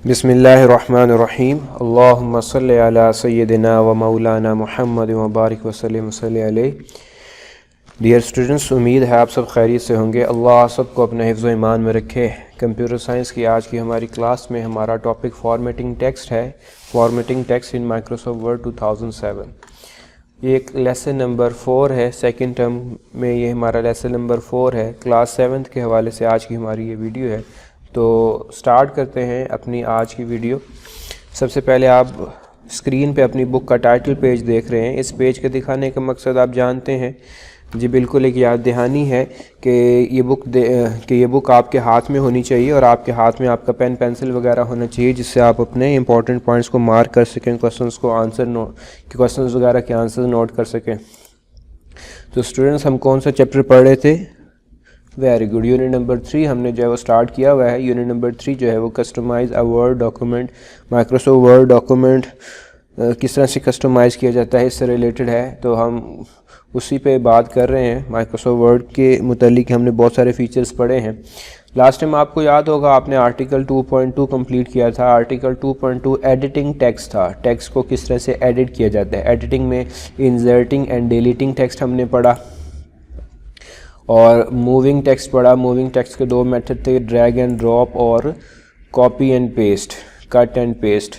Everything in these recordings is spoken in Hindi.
बिस्मिल्लाहिर्रहमानिर्रहीम अल्लाहुम्मा सल्लि अला सय्यदिना व मौलाना मुहम्मद व बारिक वसल्लम अलैहि। डियर स्टूडेंट्स, उम्मीद है आप सब खैरियत से होंगे। अल्लाह सबको अपने हिफ्ज़ व ईमान में रखे। कंप्यूटर साइंस की आज की हमारी क्लास में हमारा टॉपिक फॉर्मेटिंग टेक्स्ट है। Formatting text in Microsoft word 2007। ये एक लेसन नंबर 4 है। सेकंड टर्म में ये हमारा लेसन नंबर 4 है। क्लास 7 के हवाले से आज की हमारी ये वीडियो है। तो स्टार्ट करते हैं अपनी आज की वीडियो। सबसे पहले आप स्क्रीन पे अपनी बुक का टाइटल पेज देख रहे हैं। इस पेज के दिखाने का मकसद आप जानते हैं जी, बिल्कुल एक याद दहानी है कि ये बुक आपके हाथ में होनी चाहिए और आपके हाथ में आपका पेन पेंसिल वगैरह होना चाहिए, जिससे आप अपने इंपॉर्टेंट पॉइंट्स को मार्क कर सकें, क्वेश्चंस वगैरह के आंसर नोट कर सकें। तो स्टूडेंट्स, हम कौन सा चैप्टर पढ़ रहे थे? Very good. यूनिट नंबर 3 हमने जो है वो स्टार्ट किया हुआ है। यूनिट नंबर 3 जो है वो customize a word document, Microsoft word document किस तरह से कस्टमाइज़ किया जाता है, इससे रिलेटेड है। तो हम उसी पे बात कर रहे हैं। माइक्रोसॉफ्ट वर्ड के मुतालिक हमने बहुत सारे फीचर्स पढ़े हैं। लास्ट टाइम आपको याद होगा आपने आर्टिकल 2.2 कंप्लीट किया था। आर्टिकल 2.2 एडिटिंग टेक्स्ट था। टेक्स्ट को किस तरह से एडिट किया जाता है। एडिटिंग में इंसर्टिंग एंड डिलीटिंग टेक्स्ट हमने पढ़ा और मूविंग टेक्स्ट पढ़ा। मूविंग टेक्स्ट के दो मेथड थे, ड्रैग एंड ड्रॉप और copy and paste, cut and paste.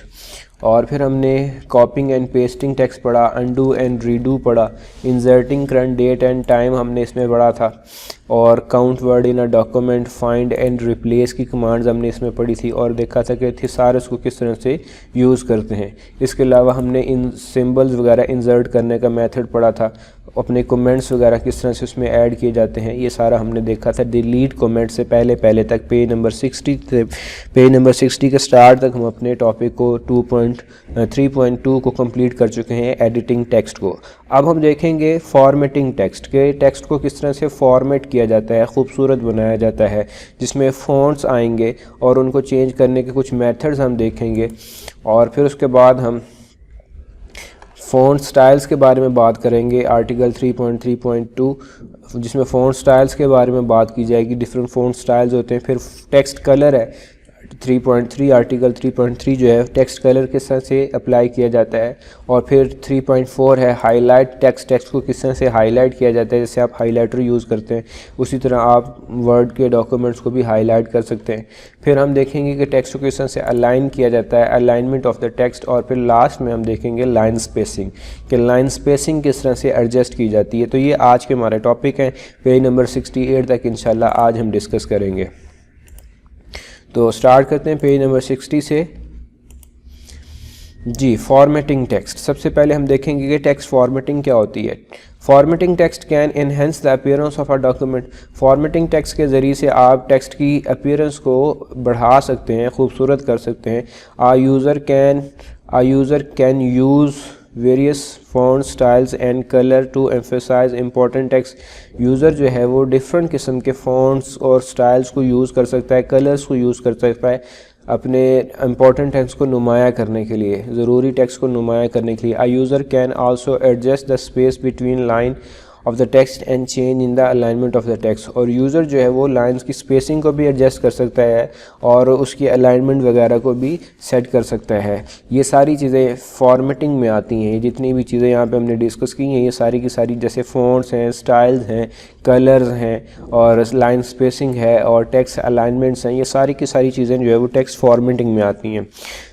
और फिर हमने कॉपिंग एंड पेस्टिंग टेक्स्ट पढ़ा, अंडू एंड रीडू पढ़ा, inserting current date and time हमने इसमें पढ़ा था, और count word in a document, find and replace की कमांड्स हमने इसमें पढ़ी थी और देखा था कि थिसारस को किस तरह से यूज़ करते हैं। इसके अलावा हमने इन सिंबल्स वगैरह इंसर्ट करने का मेथड पढ़ा था, अपने कमेंट्स वगैरह किस तरह से उसमें ऐड किए जाते हैं, ये सारा हमने देखा था। डिलीट कमेंट से पहले तक पेज नंबर 60 से पेज नंबर 60 के स्टार्ट तक हम अपने टॉपिक को 3.2 को कंप्लीट कर चुके हैं, एडिटिंग टेक्स्ट को। अब हम देखेंगे फॉर्मेटिंग टेक्स्ट के, टेक्स्ट को किस तरह से फॉर्मेट किया जाता है, खूबसूरत बनाया जाता है, जिसमें फ़ॉन्ट्स आएंगे और उनको चेंज करने के कुछ मेथड्स हम देखेंगे। और फिर उसके बाद हम फ़ॉन्ट स्टाइल्स के बारे में बात करेंगे। आर्टिकल 3.3.2 जिसमें फ़ॉन्ट स्टाइल्स के बारे में बात की जाएगी। डिफरेंट फ़ॉन्ट स्टाइल्स होते हैं। फिर टेक्स्ट कलर है 3.3, आर्टिकल 3.3 जो है टेक्स्ट कलर किस तरह से अप्लाई किया जाता है। और फिर 3.4 है हाईलाइट टेक्स्ट को किस तरह से हाईलाइट किया जाता है, जैसे आप हाईलाइटर यूज़ करते हैं उसी तरह आप वर्ड के डॉक्यूमेंट्स को भी हाईलाइट कर सकते हैं। फिर हम देखेंगे कि टेक्स्ट को किस तरह से अलाइन किया जाता है, अलाइनमेंट ऑफ द टेक्स्ट। और फिर लास्ट में हम देखेंगे लाइन स्पेसिंग, कि लाइन स्पेसिंग किस तरह से एडजस्ट की जाती है। तो ये आज के हमारे टॉपिक हैं। पेज नंबर 68 तक इंशाल्लाह आज हम डिस्कस करेंगे। तो स्टार्ट करते हैं पेज नंबर 60 से जी। फॉर्मेटिंग टेक्स्ट, सबसे पहले हम देखेंगे कि टेक्स्ट फॉर्मेटिंग क्या होती है। Formatting text can enhance the appearance of a document. Formatting text के ज़रिए से आप टेक्स्ट की अपीयरेंस को बढ़ा सकते हैं, खूबसूरत कर सकते हैं। A user can use various font styles and colour to emphasise important text. User जो है वो डिफरेंट किस्म के फ़ॉन्ट्स और स्टाइल्स को यूज़ कर सकता है, कलर्स को यूज़ कर सकता है अपने इंपॉर्टेंट टेक्स्ट को नुमाया करने के लिए, ज़रूरी टेक्स्ट को नुमाया करने के लिए। A user can also adjust the space between line of the text and change in the alignment of the text. और यूज़र जो है वो लाइंस की स्पेसिंग को भी एडजस्ट कर सकता है और उसकी अलाइनमेंट वगैरह को भी सेट कर सकता है। ये सारी चीज़ें फॉर्मेटिंग में आती हैं। जितनी भी चीज़ें यहाँ पे हमने डिस्कस की हैं ये सारी की सारी, जैसे फ़ॉन्ट्स हैं, स्टाइल्स हैं, कलर्स हैं और लाइन स्पेसिंग है और टेक्स्ट अलाइनमेंट्स हैं, ये सारी की सारी चीज़ें जो है वो टेक्स्ट फॉर्मेटिंग में आती हैं।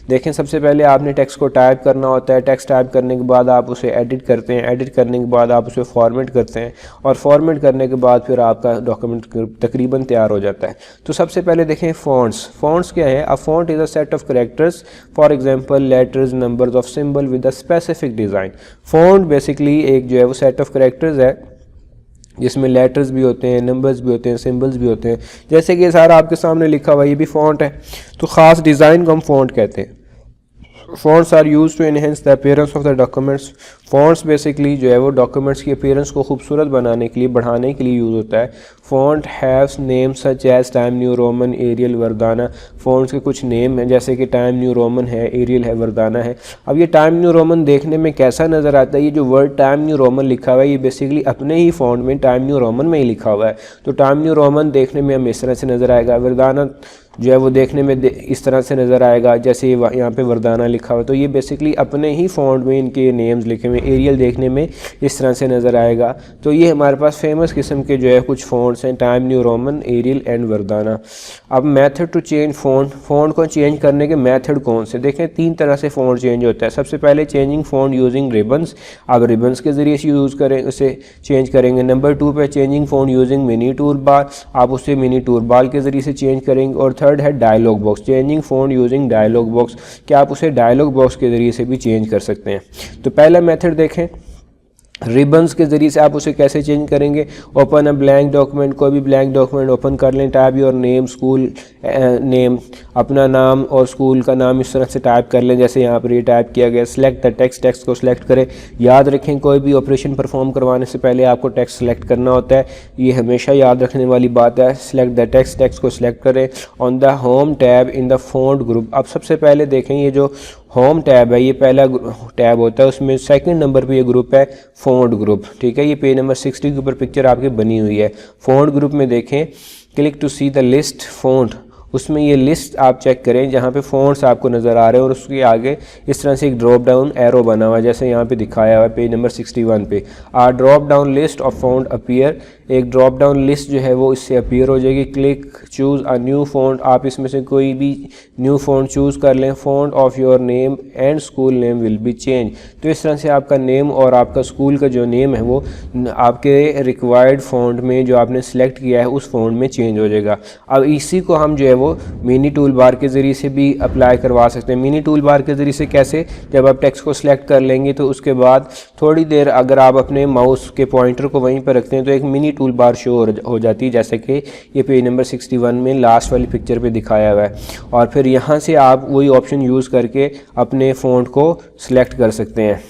देखें, सबसे पहले आपने टेक्स्ट को टाइप करना होता है। टेक्स्ट टाइप करने के बाद आप उसे एडिट करते हैं, एडिट करने के बाद आप उसे फॉर्मेट करते हैं और फॉर्मेट करने के बाद फिर आपका डॉक्यूमेंट तकरीबन तैयार हो जाता है। तो सबसे पहले देखें फ़ॉन्ट्स क्या है। A font is a set of characters, for example letters, numbers of symbol with a specific design. Font basically एक जो है वो सेट ऑफ कैरेक्टर्स है जिसमें लेटर्स भी होते हैं, नंबर्स भी होते हैं, सिंबल्स भी होते हैं। जैसे कि ये सारा आपके सामने लिखा हुआ ये भी फ़ॉन्ट है, तो ख़ास डिज़ाइन को हम फ़ॉन्ट कहते हैं। Fonts are use to enhance the appearance of the documents. Fonts basically जो है वो डॉक्यूमेंट्स की अपीयरेंस को खूबसूरत बनाने के लिए, बढ़ाने के लिए यूज़ होता है। Font haves names such as time new Roman, Arial, Verdana. Fonts के कुछ नेम हैं जैसे कि टाइम न्यू रोमन है, एरियल है, वर्दाना है। अब ये टाइम न्यू रोमन देखने में कैसा नज़र आता है? ये जो वर्ड टाइम न्यू रोमन लिखा हुआ है ये बेसिकली अपने ही फ़ॉन्ट में टाइम न्यू रोमन में ही लिखा हुआ है, तो टाइम न्यू रोमन देखने में हमें इस तरह से नज़र आएगा। वर्दाना जो है वो देखने में इस तरह से नज़र आएगा, जैसे यहाँ पे वरदाना लिखा हुआ। तो ये बेसिकली अपने ही फ़ॉन्ट में इनके नेम्स लिखे हुए, एरियल देखने में इस तरह से नज़र आएगा। तो ये हमारे पास फेमस किस्म के जो है कुछ फ़ॉन्ट्स हैं, time new Roman, Arial and Verdana. अब मेथड टू चेंज फ़ॉन्ट को चेंज करने के मेथड कौन से, देखें 3 तरह से फ़ॉन्ट चेंज होता है। सबसे पहले चेंजिंग फ़ॉन्ट यूजिंग रिबन्स, आप रिबन्स के ज़रिए से यूज़ करें, उसे चेंज करेंगे। नंबर 2 पे changing font using mini tool bar, आप उसे मिनी टूल बार के ज़रिए से चेंज करेंगे। और थर्ड है dialog box, changing font using dialog box, कि आप उसे डायलॉग बॉक्स के ज़रिए से भी चेंज कर सकते हैं। तो पहला मेथड देखें, रिबन्स के ज़रिए से आप उसे कैसे चेंज करेंगे। ओपन अ ब्लैंक डॉक्यूमेंट, कोई भी ब्लैंक डॉक्यूमेंट ओपन कर लें, type your name, school name, अपना नाम और स्कूल का नाम इस तरह से टाइप कर लें जैसे यहाँ पर ये टाइप किया गया। सिलेक्ट द टेक्स्ट, टेक्स्ट को सिलेक्ट करें। याद रखें कोई भी ऑपरेशन परफॉर्म करवाने से पहले आपको टेक्स्ट सेलेक्ट करना होता है, ये हमेशा याद रखने वाली बात है। सिलेक्ट द टेक्स्ट, टेक्स्ट को सिलेक्ट करें। On the home tab in the font group, अब सबसे पहले देखें ये जो होम टैब है ये पहला टैब होता है, उसमें सेकंड नंबर पे ये ग्रुप है फ़ॉन्ट ग्रुप, ठीक है। ये पेज नंबर 60 के ऊपर पिक्चर आपकी बनी हुई है। फ़ॉन्ट ग्रुप में देखें, click to see the list font, उसमें ये लिस्ट आप चेक करें जहाँ पे फ़ॉन्ट्स आपको नज़र आ रहे हैं और उसके आगे इस तरह से एक ड्रॉप डाउन एरो बना हुआ है जैसे यहाँ पे दिखाया हुआ है पेज नंबर 61 पे। Drop down list of font appear, एक ड्रॉप डाउन लिस्ट जो है वो इससे अपीयर हो जाएगी। Click choose a new font, आप इसमें से कोई भी न्यू फ़ॉन्ट चूज़ कर लें। Font of your name and school name will be change, तो इस तरह से आपका नेम और आपका स्कूल का जो नेम है वो आपके रिक्वायर्ड फ़ॉन्ट में जो आपने सेलेक्ट किया है उस फ़ॉन्ट में चेंज हो जाएगा। अब इसी को हम जो है वो मिनी टूल बार के ज़रिए से भी अप्लाई करवा सकते हैं। मिनी टूल बार के ज़रिए से कैसे, जब आप टेक्स्ट को सिलेक्ट कर लेंगे तो उसके बाद थोड़ी देर अगर आप अपने माउस के पॉइंटर को वहीं पर रखते हैं तो एक मिनी टूल बार शो हो जाती है जैसे कि ये पेज नंबर 61 में लास्ट वाली पिक्चर पे दिखाया हुआ है। और फिर यहाँ से आप वही ऑप्शन यूज़ करके अपने फ़ॉन्ट को सिलेक्ट कर सकते हैं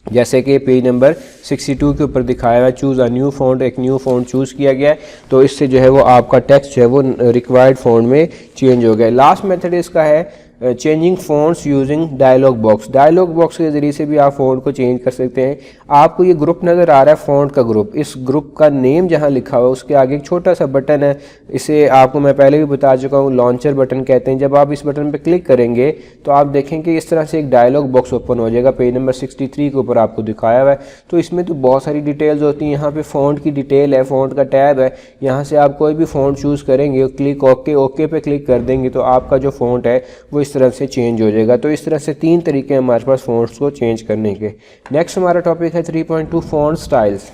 जैसे कि पेज नंबर 62 के ऊपर दिखाया हुआ है। चूज़ अ न्यू फ़ॉन्ट, एक न्यू फ़ॉन्ट चूज़ किया गया है तो इससे जो है वो आपका टेक्स्ट जो है वो रिक्वायर्ड फ़ॉन्ट में चेंज हो गया। लास्ट मेथड इसका है changing fonts using dialog box, dialog box के ज़रिए से भी आप फ़ॉन्ट को चेंज कर सकते हैं। आपको ये ग्रुप नज़र आ रहा है फ़ॉन्ट का ग्रुप, इस ग्रुप का नेम जहाँ लिखा हुआ है उसके आगे एक छोटा सा बटन है, इसे आपको मैं पहले भी बता चुका हूँ लॉन्चर बटन कहते हैं। जब आप इस बटन पर क्लिक करेंगे तो आप देखेंगे इस तरह से एक डायलॉग बॉक्स ओपन हो जाएगा, पेज नंबर 63 के ऊपर आपको दिखाया हुआ है। तो इसमें तो बहुत सारी डिटेल्स होती हैं, यहाँ पे फ़ॉन्ट की डिटेल है, फ़ॉन्ट का टैब है, यहाँ से आप कोई भी फ़ॉन्ट चूज़ करेंगे, क्लिक ओके पे क्लिक कर देंगे तो आपका जो फ़ॉन्ट है वो इस तरह से चेंज हो जाएगा। तो इस तरह से 3 तरीके हैं हमारे पास फ़ॉन्ट्स को चेंज करने के। नेक्स्ट हमारा टॉपिक है 3.2 फ़ॉन्ट स्टाइल्स।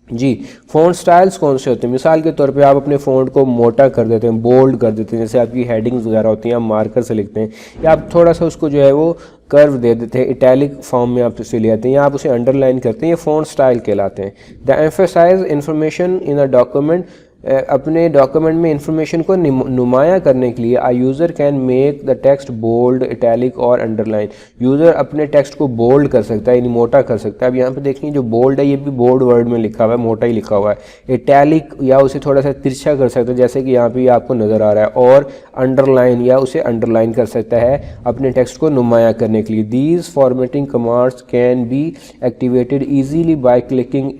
जी, फ़ॉन्ट स्टाइल्स कौन से होते हैं, मिसाल के तौर पे आप अपने फ़ॉन्ट को मोटा कर देते हैं, बोल्ड कर देते हैं, जैसे आपकी हेडिंग्स वगैरह होती हैं आप मार्कर से लिखते हैं, या आप थोड़ा सा उसको जो है वो कर्व दे देते हैं, इटैलिक फॉर्म में आप उसे ले आते हैं या आप उसे अंडरलाइन करते हैं, ये फ़ॉन्ट स्टाइल कहलाते हैं। The emphasise information in a document, अपने डॉक्यूमेंट में इंफॉर्मेशन को नुमाया करने के लिए a user can make the text bold, italic और अंडरलाइन, यूज़र अपने टेक्स्ट को बोल्ड कर सकता है यानी मोटा कर सकता है। अब यहाँ पे देखिए जो बोल्ड है ये भी बोल्ड वर्ड में लिखा हुआ है, मोटा ही लिखा हुआ है। इटैलिक या उसे थोड़ा सा तिरछा कर सकता है जैसे कि यहाँ पे आपको नज़र आ रहा है, और अंडरलाइन या उसे अंडरलाइन कर सकता है अपने टेक्स्ट को नुमाया करने के लिए। These formatting commands can be activated easily by clicking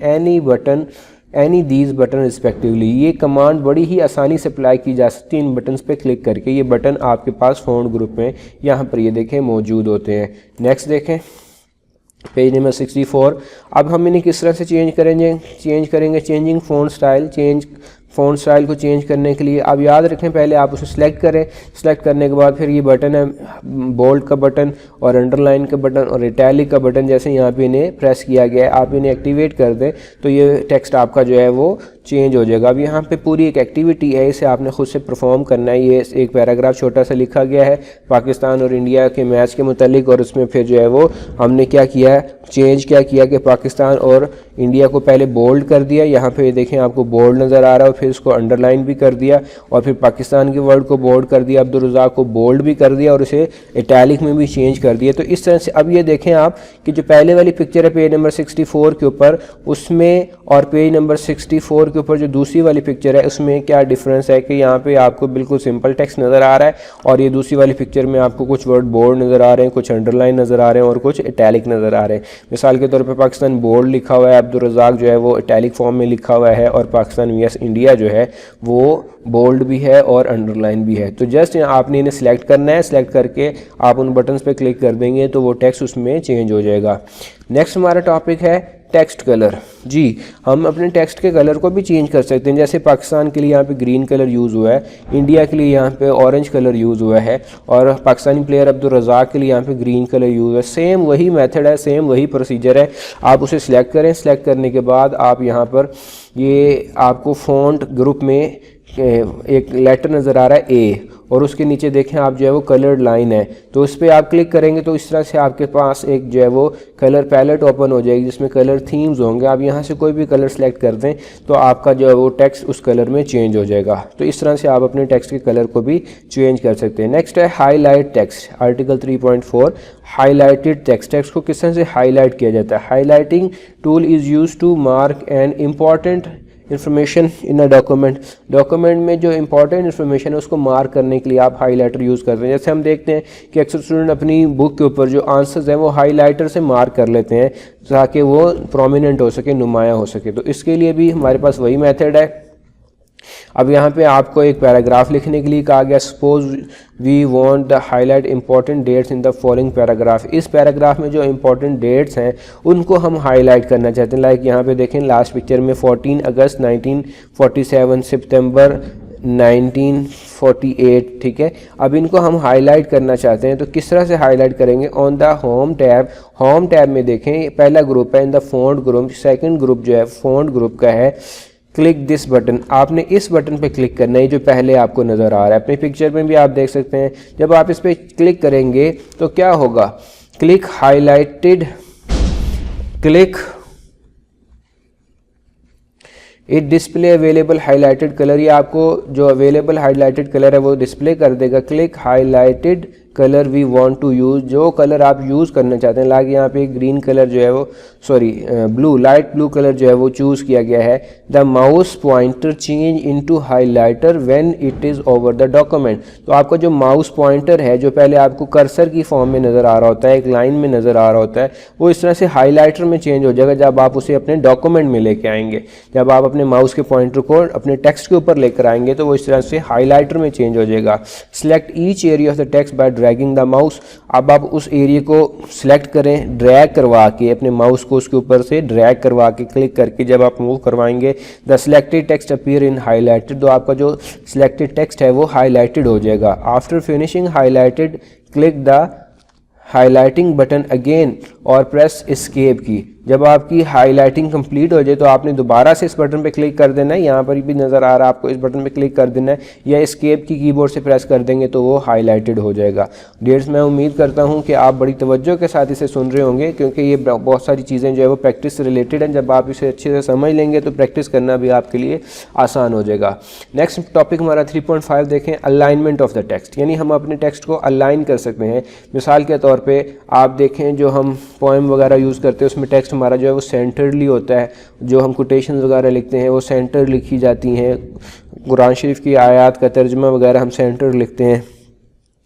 any these button respectively, ये कमांड बड़ी ही आसानी से अप्लाई की जा सकती है इन बटन्स पे क्लिक करके। ये बटन आपके पास फ़ॉन्ट ग्रुप में यहाँ पर ये देखें मौजूद होते हैं। नेक्स्ट देखें पेज नंबर 64। अब हम इन्हें किस तरह से चेंज करेंगे changing font style, font style को चेंज करने के लिए आप याद रखें पहले आप उसे सिलेक्ट करें, सिलेक्ट करने के बाद फिर ये बटन है बोल्ड का बटन और अंडरलाइन का बटन और इटैलिक का बटन, जैसे यहाँ पे इन्हें प्रेस किया गया है आप इन्हें एक्टिवेट कर दें तो ये टेक्स्ट आपका जो है वो चेंज हो जाएगा। अब यहाँ पे पूरी एक एक्टिविटी है, इसे आपने खुद से परफॉर्म करना है। ये एक पैराग्राफ छोटा सा लिखा गया है पाकिस्तान और इंडिया के मैच के मुतालिक, और उसमें फिर जो है वो हमने क्या किया है, चेंज क्या किया कि पाकिस्तान और इंडिया को पहले बोल्ड कर दिया, यहाँ पे देखें आपको बोल्ड नज़र आ रहा है, और फिर इसको अंडरलाइन भी कर दिया, और फिर पाकिस्तान के वर्ड को बोल्ड कर दिया, अब्दुल रज़ाक को बोल्ड भी कर दिया और उसे इटैलिक में भी चेंज कर दिया। तो इस तरह से अब ये देखें आप कि जो पहले वाली पिक्चर है पेज नंबर 64 के ऊपर उसमें और पेज नंबर 64 के के ऊपर जो दूसरी वाली पिक्चर है उसमें क्या डिफरेंस है कि यहाँ पे आपको बिल्कुल सिंपल टेक्स्ट नज़र आ रहा है और ये दूसरी वाली पिक्चर में आपको कुछ वर्ड बोल्ड नज़र आ रहे हैं, कुछ अंडरलाइन नज़र आ रहे हैं और कुछ इटैलिक नज़र आ रहे हैं। मिसाल के तौर पे पाकिस्तान बोल्ड लिखा हुआ है, अब्दुल रज़ाक जो है वो इटैलिक फॉर्म में लिखा हुआ है और पाकिस्तान वीएस इंडिया जो है वो बोल्ड भी है और अंडरलाइन भी है। तो जस्ट आपने इन्हें सेलेक्ट करना है, सेलेक्ट करके आप उन बटन्स पे क्लिक कर देंगे तो वो टेक्स्ट उसमें चेंज हो जाएगा। नेक्स्ट हमारा टॉपिक है टेक्स्ट कलर। जी, हम अपने टेक्स्ट के कलर को भी चेंज कर सकते हैं। जैसे पाकिस्तान के लिए यहाँ पे ग्रीन कलर यूज़ हुआ है, इंडिया के लिए यहाँ पे ऑरेंज कलर यूज़ हुआ है और पाकिस्तानी प्लेयर अब्दुल रज़ाक के लिए यहाँ पे ग्रीन कलर यूज़ है। सेम वही मेथड है, सेम वही प्रोसीजर है। आप उसे सिलेक्ट करें, सिलेक्ट करने के बाद आप यहाँ पर ये आपको फ़ॉन्ट ग्रुप में एक लेटर नज़र आ रहा है ए और उसके नीचे देखें आप जो है वो कलर्ड लाइन है, तो उस पर आप क्लिक करेंगे तो इस तरह से आपके पास एक जो है वो कलर पैलेट ओपन हो जाएगी जिसमें कलर थीम्स होंगे। आप यहाँ से कोई भी कलर सेलेक्ट कर दें तो आपका जो है वो टेक्स्ट उस कलर में चेंज हो जाएगा। तो इस तरह से आप अपने टेक्स्ट के कलर को भी चेंज कर सकते हैं। नेक्स्ट है highlight text, article 3.4 highlighted text. Text को किस तरह से हाईलाइट किया जाता है? Highlighting tool is use to mark an important information in a document. Document में जो इंपॉर्टेंट इन्फॉर्मेशन है उसको मार्क करने के लिए आप हाईलाइटर यूज़ करते हैं। जैसे हम देखते हैं कि अक्सर स्टूडेंट अपनी बुक के ऊपर जो आंसर्स हैं वो हाईलाइटर से मार्क कर लेते हैं ताकि वो प्रोमिनेंट हो सके, नुमाया हो सके। तो इसके लिए भी हमारे पास वही मेथड है। अब यहाँ पे आपको एक पैराग्राफ लिखने के लिए कहा गया, suppose we want the highlight important dates in the following paragraph. इस पैराग्राफ में जो इंपॉर्टेंट डेट्स हैं उनको हम हाईलाइट करना चाहते हैं। लाइक यहाँ पे देखें लास्ट पिक्चर में 14 अगस्त 1947, सितंबर 1948, ठीक है। अब इनको हम हाईलाइट करना चाहते हैं तो किस तरह से हाईलाइट करेंगे? On the home tab, home tab में देखें पहला ग्रुप है in the font group, second group जो है फॉन्ट ग्रुप का है। क्लिक दिस बटन, आपने इस बटन पे क्लिक करना है जो पहले आपको नज़र आ रहा है। अपनी पिक्चर में भी आप देख सकते हैं, जब आप इस पे क्लिक करेंगे तो क्या होगा? Click highlighted, click it display available highlighted colour, ये आपको जो अवेलेबल हाईलाइटेड कलर है वो डिस्प्ले कर देगा। Click highlighted colour we want to use, जो कलर आप यूज़ करना चाहते हैं। लाइक यहाँ पे ग्रीन कलर जो है वो ब्लू, लाइट ब्लू कलर जो है वो चूज़ किया गया है। The mouse pointer change into highlighter when it is over the document. तो आपका जो माउस पॉइंटर है जो पहले आपको कर्सर की फॉर्म में नज़र आ रहा होता है, एक लाइन में नज़र आ रहा होता है, वो इस तरह से हाईलाइटर में चेंज हो जाएगा जब आप उसे अपने डॉक्यूमेंट में लेके आएंगे। जब आप अपने माउस के पॉइंटर को अपने टेक्स्ट के ऊपर लेकर आएंगे तो वो इस तरह से हाईलाइटर में चेंज हो जाएगा। Select each area of the text bye dragging the mouse. अब आप उस एरिया को सिलेक्ट करें ड्रैग करवा के, अपने माउस को उसके ऊपर से ड्रैग करवा के क्लिक करके जब आप मूव करवाएंगे the selected text appear in highlighted, तो आपका जो सिलेक्टेड टेक्स्ट है वो हाईलाइटेड हो जाएगा। After finishing highlighted click the highlighting button again और प्रेस एस्केप की। जब आपकी हाईलाइटिंग कंप्लीट हो जाए तो आपने दोबारा से इस बटन पे क्लिक कर देना है। यहाँ पर भी नज़र आ रहा है आपको, इस बटन पे क्लिक कर देना है या एस्केप की कीबोर्ड से प्रेस कर देंगे तो वो हाईलाइटेड हो जाएगा। डेट्स मैं उम्मीद करता हूँ कि आप बड़ी तवज्जो के साथ इसे सुन रहे होंगे क्योंकि ये बहुत सारी चीज़ें जो है वो प्रैक्टिस से रिलेटेड हैं। जब आप इसे अच्छे से समझ लेंगे तो प्रैक्टिस करना भी आपके लिए आसान हो जाएगा। नेक्स्ट टॉपिक हमारा 3.5 देखें, अलाइनमेंट ऑफ द टेक्स्ट, यानी हम अपने टेक्स्ट को अलाइन कर सकते हैं। मिसाल के तौर पर आप देखें जो हम पोएम वगैरह यूज़ करते हैं उसमें टेक्स्ट हमारा जो है वो सेंटरली होता है। जो हम कोटेशन वगैरह लिखते हैं वो सेंटर लिखी जाती हैं। कुरान शरीफ की आयत का तर्जुमा वगैरह हम सेंटर लिखते हैं।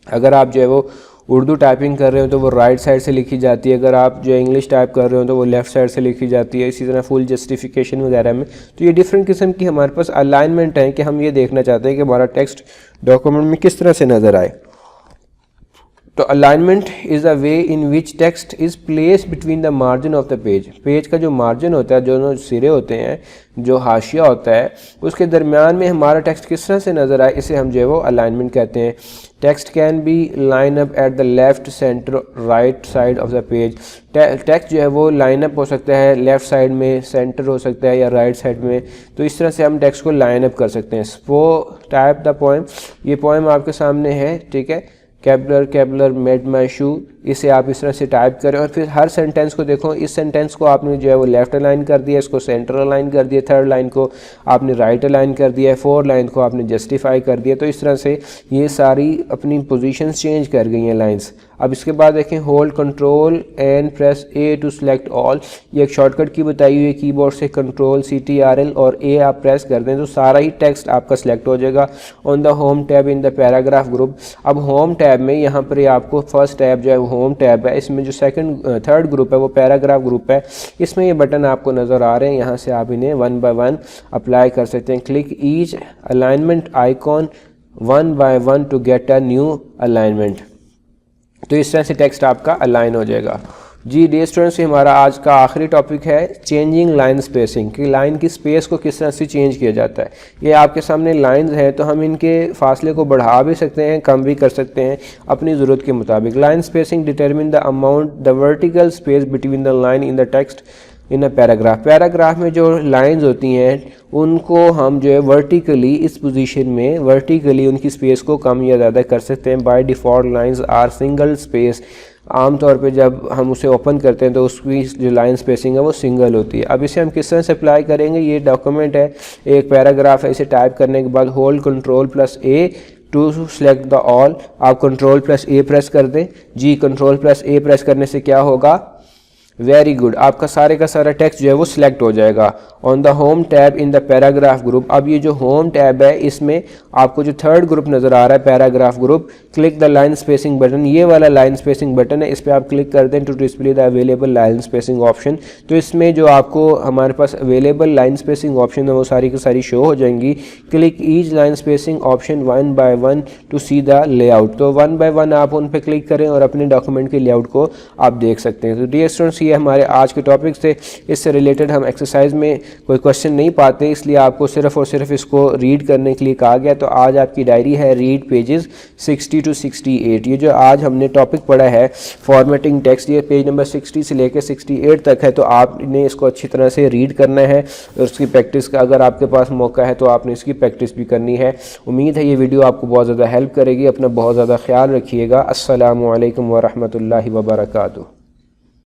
अगर आप जो है वो उर्दू टाइपिंग कर रहे हो तो वो राइट साइड से लिखी जाती है। अगर आप जो इंग्लिश टाइप कर रहे हो तो वो लेफ़्ट साइड से लिखी जाती है। इसी तरह फुल जस्टिफिकेशन वगैरह में। तो ये डिफरेंट किस्म की हमारे पास अलाइनमेंट है कि हम ये देखना चाहते हैं कि हमारा टेक्स्ट डॉक्यूमेंट में किस तरह से नज़र आए। तो alignment is a way in which text is place between the margin of the page. Page का जो मार्जिन होता है, जो सिरे होते हैं, जो हाशिया होता है, उसके दरमियान में हमारा टेक्स्ट किस तरह से नज़र आए, इसे हम जो है वो अलाइनमेंट कहते हैं। Text can be line up at the left, centre, right side of the page. Text जो है वो लाइन अप हो सकता है लेफ़्ट साइड में, सेंटर हो सकता है या राइट साइड में। तो इस तरह से हम टेक्स्ट को लाइन अप कर सकते हैं। स्पो टाइप द पोएम, ये पोएम आपके सामने है, ठीक है। कैबलर कैबलर मेड माई शू, इसे आप इस तरह से टाइप करें और फिर हर सेंटेंस को देखो। इस सेंटेंस को आपने जो है वो लेफ़्ट अलाइन कर दिया, इसको सेंटर अलाइन कर दिया, थर्ड लाइन को आपने राइट अलाइन कर दिया, फोर्थ लाइन को आपने जस्टिफाई कर दिया। तो इस तरह से ये सारी अपनी पोजीशंस चेंज कर गई हैं लाइंस। अब इसके बाद देखें hold control and press A to select all, ये एक शॉर्टकट की बताई हुई है, कीबोर्ड से कंट्रोल CTRL और ए आप प्रेस कर दें तो सारा ही टेक्स्ट आपका सिलेक्ट हो जाएगा। On the home tab in the paragraph group, अब होम टैब में यहाँ पर आपको फर्स्ट टैब जो है वो होम टैब है, इसमें जो थर्ड ग्रुप है वो पैराग्राफ ग्रुप है, इसमें ये बटन आपको नज़र आ रहे हैं, यहाँ से आप इन्हें 1 by 1 अप्लाई कर सकते हैं। Click each alignment icon 1 by 1 to get a new alignment, तो इस तरह से टेक्स्ट आपका अलाइन हो जाएगा। जी डियर स्टूडेंट्स, हमारा आज का आखिरी टॉपिक है चेंजिंग लाइन स्पेसिंग, कि लाइन की स्पेस को किस तरह से चेंज किया जाता है। ये आपके सामने लाइंस हैं तो हम इनके फासले को बढ़ा भी सकते हैं, कम भी कर सकते हैं अपनी ज़रूरत के मुताबिक। Line spacing determine the amount the vertical space between the line in the text in a paragraph, paragraph में जो लाइंस होती हैं उनको हम जो है वर्टिकली इस पोजीशन में वर्टिकली उनकी स्पेस को कम या ज़्यादा कर सकते हैं। By default lines are single space, आमतौर पे जब हम उसे ओपन करते हैं तो उसकी जो लाइन स्पेसिंग है वो सिंगल होती है। अब इसे हम किस तरह से अप्लाई करेंगे, ये डॉक्यूमेंट है, एक पैराग्राफ है, इसे टाइप करने के बाद hold control plus A to select the all, आप कंट्रोल प्लस ए प्रेस कर दें। जी कंट्रोल प्लस ए प्रेस करने से क्या होगा, वेरी गुड, आपका सारे का सारा टेक्स्ट जो है वो सिलेक्ट हो जाएगा। On the home tab in the paragraph group, अब ये जो होम टैब है इसमें आपको जो थर्ड ग्रुप नज़र आ रहा है paragraph group, click the line spacing button, ये वाला लाइन स्पेसिंग बटन है, इस पर आप क्लिक कर दें to display the available line spacing option. तो इसमें जो आपको हमारे पास अवेलेबल लाइन स्पेसिंग ऑप्शन है वो सारी की सारी शो हो जाएंगी। Click each line spacing option 1 by 1 to see the layout, तो 1 by 1 आप उन पर क्लिक करें और अपने डॉक्यूमेंट के लेआउट को आप देख सकते हैं। तो डियर स्टूडेंट्स, ये हमारे आज के टॉपिक थे, इससे रिलेटेड हम एक्सरसाइज में कोई क्वेश्चन नहीं पाते, इसलिए आपको सिर्फ और सिर्फ इसको रीड करने के लिए कहा गया। तो आज आपकी डायरी है रीड पेजेस 60 to 68, ये जो आज हमने टॉपिक पढ़ा है फॉर्मेटिंग टेक्स्ट, ये पेज नंबर 60 से लेकर 68 तक है, तो आपने इसको अच्छी तरह से रीड करना है और उसकी प्रैक्टिस का अगर आपके पास मौका है तो आपने इसकी प्रैक्टिस भी करनी है। उम्मीद है ये वीडियो आपको बहुत ज़्यादा हेल्प करेगी। अपना बहुत ज़्यादा ख्याल रखिएगा। अस्सलामु अलैकुम व रहमतुल्लाहि व बरकातुहू।